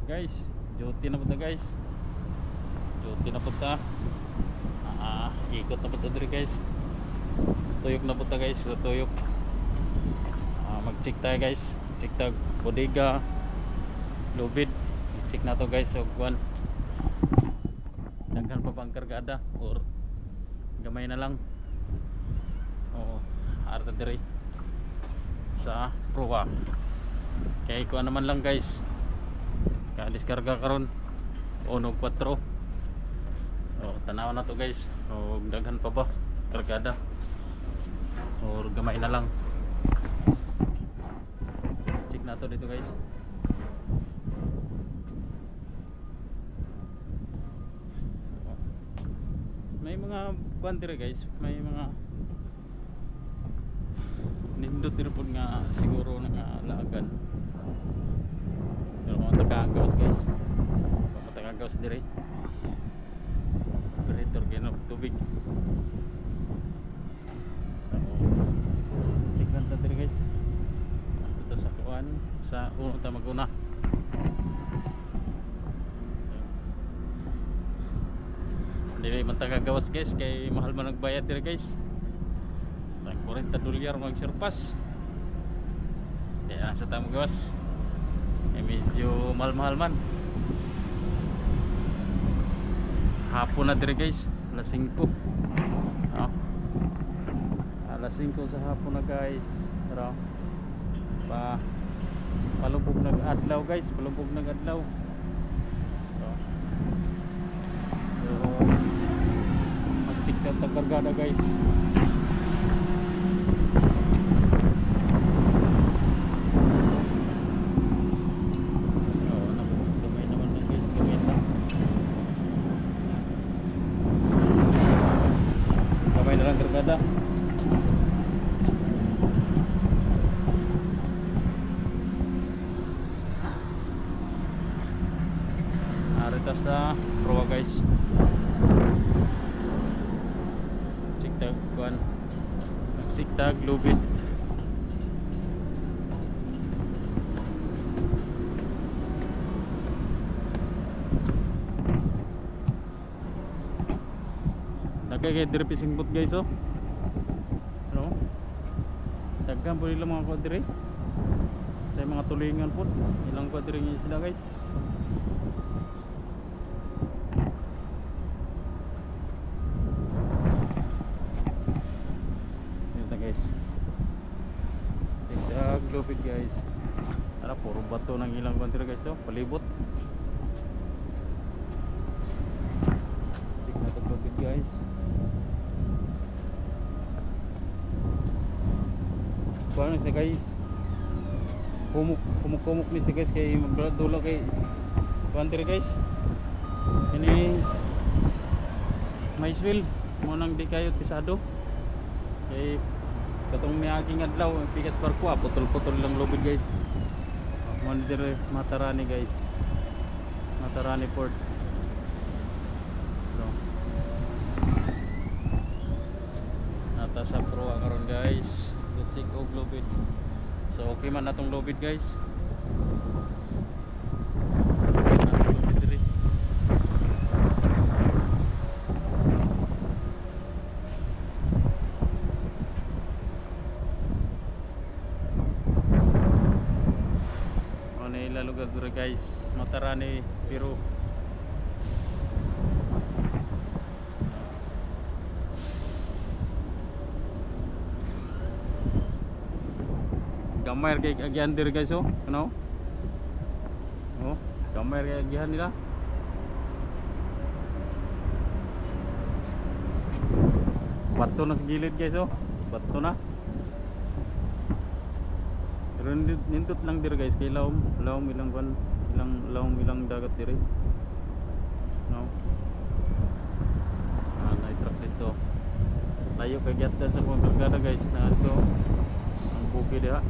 Guys, duty na punta guys. Duty na punta. Ikot na punta diri guys. Tuyok na punta guys, tuyok. Mag-check tayo guys. Check tag bodega, lubid. Check na to guys, so kuan. Daghan pa bang kargada or gamay na lang. Oo, arta diri sa proa. Kaya kuan naman lang guys. Ka-diskarga karon 1.4. Tanaw na to guys. Daghan pa ba kargada or gamay na lang. Check na to dito guys. May mga kuantire guys, may mga nindot tirpod nga siguro nga laagan. Pero mga tagagawas guys, mga tagagawas dire operator ginog tubig. So check lang ta dire guys. Ito sa kuan sa uno ta maguna. Hindi man tagagawas guys, kay mahal man nagbayad dire guys. Tag $40 magsurpas. Kaya sa tamo gawas medyo mahal-mahal man. Hapon na dire guys, alas 5. Alas 5 sa hapon na guys. Pero palubog nag-adlaw guys, palubog nag-adlaw. So mag-check sa tagargada guys. Kargada aritas na proa guys. Siktag kuan, siktag lubid. Nagkagay dire pising boot guys. Ano? Daghan po nila mga kwadire. Sa mga tulingan po. Ilang kwadire nga sila guys. Ito guys. Sigdag lupit guys. Tara, puro bato ng ilang kwadire guys. Palibot. Check na ito lupit guys. Paano siya guys, kumuk ni siya guys, kay magdula kay country guys. Ini maiswil mo nang di kayo pisado kay katong miaging adlaw pikas barko putol-putol lang lubid guys. Mo dire Matarani guys, Matarani port. So nata sa proa karon guys, check og lubid. So okay man natong lubid guys. Lubid diri. Ano ila lugar diri guys, Matarani Peru. Gamay kay agihan dir guys. Ano? Gamay kay agihan nila. Bato na sa gilid guys. Bato na. Pero nindot lang dir guys kay lawom ilang dagat dire. No. Na-truck dito. Layo kay gyat sa mga kargada guys na ito. Ang bukid diha.